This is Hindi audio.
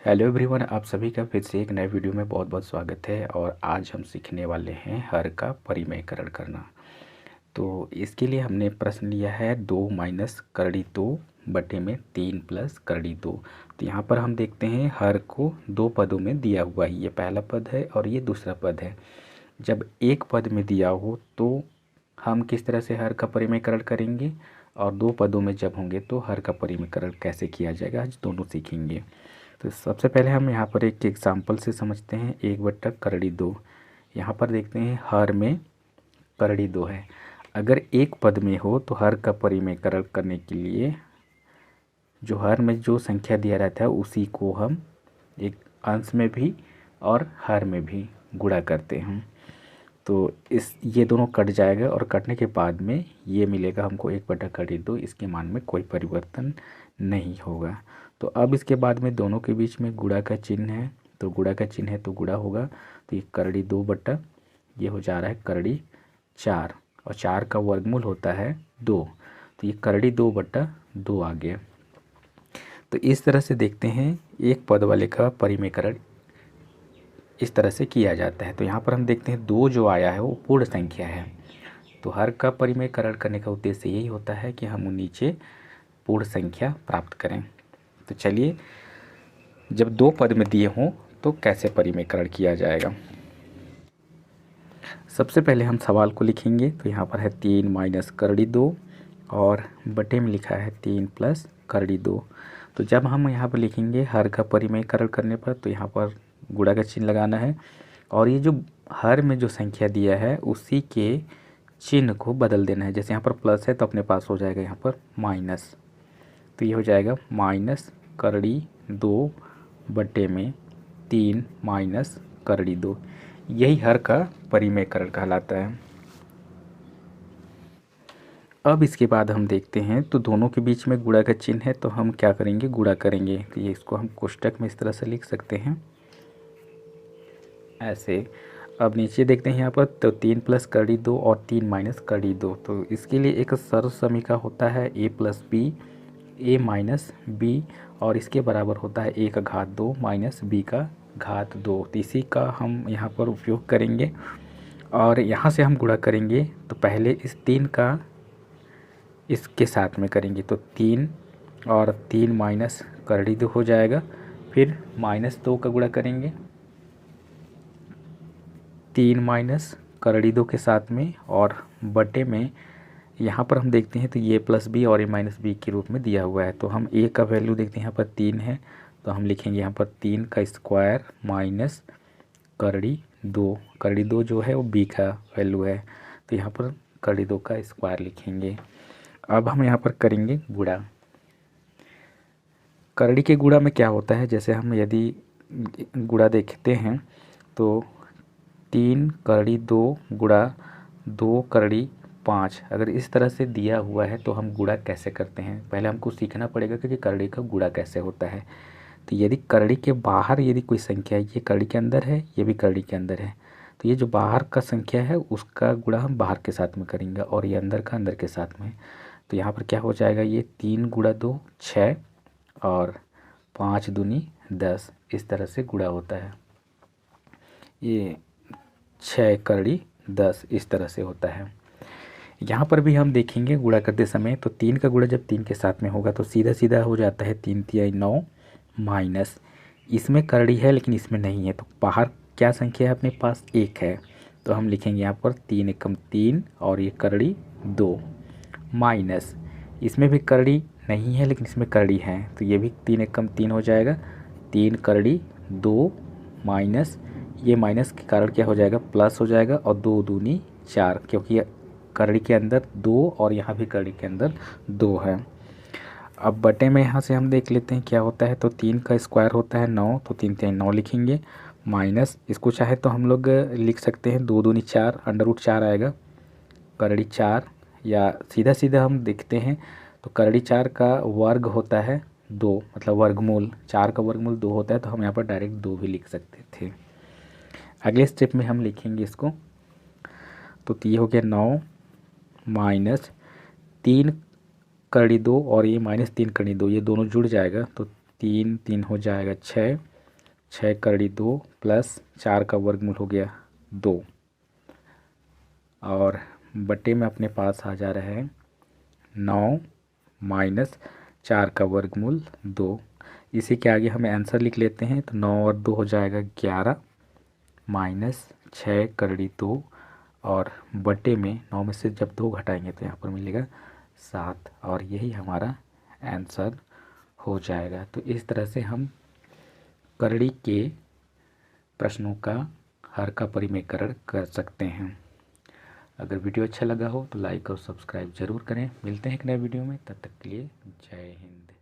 हेलो एवरीवन, आप सभी का फिर से एक नए वीडियो में बहुत बहुत स्वागत है। और आज हम सीखने वाले हैं हर का परिमेयकरण करना। तो इसके लिए हमने प्रश्न लिया है 2 माइनस करड़ी 2 बटे में 3 प्लस करड़ी 2। तो यहाँ पर हम देखते हैं हर को दो पदों में दिया हुआ है, ये पहला पद है और ये दूसरा पद है। जब एक पद में दिया हो तो हम किस तरह से हर का परिमेयकरण करेंगे, और दो पदों में जब होंगे तो हर का परिमेयकरण कैसे किया जाएगा, आज दोनों सीखेंगे। तो सबसे पहले हम यहाँ पर एक एग्जाम्पल से समझते हैं। एक बट्टा करड़ी दो, यहाँ पर देखते हैं हर में करड़ी दो है। अगर एक पद में हो तो हर का परिमेयकरण करने के लिए जो हर में जो संख्या दिया रहता है उसी को हम एक अंश में भी और हर में भी गुणा करते हैं। तो इस ये दोनों कट जाएगा और कटने के बाद में ये मिलेगा हमको एक बटा करड़ी दो। इसके मान में कोई परिवर्तन नहीं होगा। तो अब इसके बाद में दोनों के बीच में गुणा का चिन्ह है, तो गुणा का चिन्ह है तो गुणा होगा। तो ये करड़ी दो बटा ये हो जा रहा है करड़ी चार, और चार का वर्गमूल होता है दो, तो ये करड़ी दो बटा दो आ गया। तो इस तरह से देखते हैं एक पद वाले का परिमेयकरण इस तरह से किया जाता है। तो यहाँ पर हम देखते हैं दो जो आया है वो पूर्ण संख्या है। तो हर का परिमेयकरण करने का उद्देश्य यही होता है कि हम नीचे पूर्ण संख्या प्राप्त करें। तो चलिए, जब दो पद में दिए हों तो कैसे परिमेयकरण किया जाएगा। सबसे पहले हम सवाल को लिखेंगे। तो यहाँ पर है 3 माइनस करड़ी दो और बटे में लिखा है 3 प्लस करड़ी दो। तो जब हम यहाँ पर लिखेंगे हर का परिमेयकरण करने पर, तो यहाँ पर गुणा का चिन्ह लगाना है, और ये जो हर में जो संख्या दिया है उसी के चिन्ह को बदल देना है। जैसे यहाँ पर प्लस है तो अपने पास हो जाएगा यहाँ पर माइनस, तो ये हो जाएगा माइनस करड़ी दो बटे में 3 माइनस करड़ी दो। यही हर का परिमेयकरण कहलाता है। अब इसके बाद हम देखते हैं, तो दोनों के बीच में गुणा का चिन्ह है तो हम क्या करेंगे, गुणा करेंगे। तो ये इसको हम कोष्टक में इस तरह से लिख सकते हैं ऐसे। अब नीचे देखते हैं यहाँ पर, तो 3 प्लस करड़ी दो और 3 माइनस करड़ी दो। तो इसके लिए एक सर्व समीकरण होता है a plus B A minus B, और इसके बराबर होता है a का घात दो माइनस b का घात दो। तो इसी का हम यहाँ पर उपयोग करेंगे और यहाँ से हम गुणा करेंगे। तो पहले इस 3 का इसके साथ में करेंगे, तो 3 और 3 माइनस करड़ी दो हो जाएगा। फिर माइनस दो का गुणा करेंगे 3 माइनस करड़ी दो के साथ में, और बटे में यहाँ पर हम देखते हैं तो ये प्लस बी और ए माइनस बी के रूप में दिया हुआ है। तो हम ए का वैल्यू देखते हैं यहाँ पर 3 है, तो हम लिखेंगे यहाँ पर 3 का स्क्वायर माइनस करड़ी दो जो है वो बी का वैल्यू है, तो यहाँ पर करड़ी दो का स्क्वायर लिखेंगे। अब हम यहाँ पर करेंगे गुणा। करड़ी के गुणा में क्या होता है, जैसे हम यदि गुणा देखते हैं तो 3 करड़ी दो गुणा 2 करड़ी 5, अगर इस तरह से दिया हुआ है तो हम गुणा कैसे करते हैं, पहले हमको सीखना पड़ेगा कि करड़ी का गुणा कैसे होता है। तो यदि करड़ी के बाहर यदि कोई संख्या है, ये करड़ी के अंदर है, ये भी करड़ी के अंदर है, तो ये जो बाहर का संख्या है उसका गुणा हम बाहर के साथ में करेंगे और ये अंदर का अंदर के साथ में। तो यहाँ पर क्या हो जाएगा, ये 3 गुणा 2 6 और 5 दूनी 10, इस तरह से गुणा होता है। ये 6 करड़ी 10 इस तरह से होता है। यहाँ पर भी हम देखेंगे गुणा करते समय, तो 3 का गुणा जब 3 के साथ में होगा तो सीधा सीधा हो जाता है 3 तिया 9 माइनस, इसमें करड़ी है लेकिन इसमें नहीं है, तो बाहर क्या संख्या है अपने पास 1 है, तो हम लिखेंगे यहाँ पर 3 एकम 3 और ये करड़ी 2 माइनस, इसमें भी करड़ी नहीं है लेकिन इसमें करड़ी है, तो ये भी 3 एकम 3 हो जाएगा, 3 करड़ी 2 माइनस, ये माइनस के कारण क्या हो जाएगा प्लस हो जाएगा, और 2 दूनी 4, क्योंकि करड़ी के अंदर 2 और यहाँ भी करड़ी के अंदर 2 है। अब बटे में यहाँ से हम देख लेते हैं क्या होता है, तो 3 का स्क्वायर होता है 9, तो 3 3 9 लिखेंगे, माइनस इसको चाहे तो हम लोग लिख सकते हैं 2 दूनी 4 अंडर रूट 4 आएगा करड़ी 4, या सीधा सीधा हम देखते हैं तो करड़ी 4 का वर्ग होता है 2, मतलब वर्गमूल 4 का वर्गमूल 2 होता है, तो हम यहाँ पर डायरेक्ट 2 भी लिख सकते थे। अगले स्टेप में हम लिखेंगे इसको, तो ये हो गया 9 माइनस 3 करड़ी 2 और ये माइनस 3 करड़ी 2, ये दोनों जुड़ जाएगा, तो 3 3 हो जाएगा 6 6 करड़ी 2 प्लस 4 का वर्गमूल हो गया 2, और बटे में अपने पास आ जा रहा है 9 माइनस 4 का वर्गमूल 2। इसी के आगे हमें आंसर लिख लेते हैं, तो 9 और 2 हो जाएगा 11 माइनस 6 करड़ी 2, और बटे में 9 में से जब 2 घटाएंगे तो यहाँ पर मिलेगा 7, और यही हमारा आंसर हो जाएगा। तो इस तरह से हम करड़ी के प्रश्नों का हर का परिमेयकरण कर सकते हैं। अगर वीडियो अच्छा लगा हो तो लाइक और सब्सक्राइब ज़रूर करें। मिलते हैं एक नए वीडियो में, तब तक के लिए जय हिंद।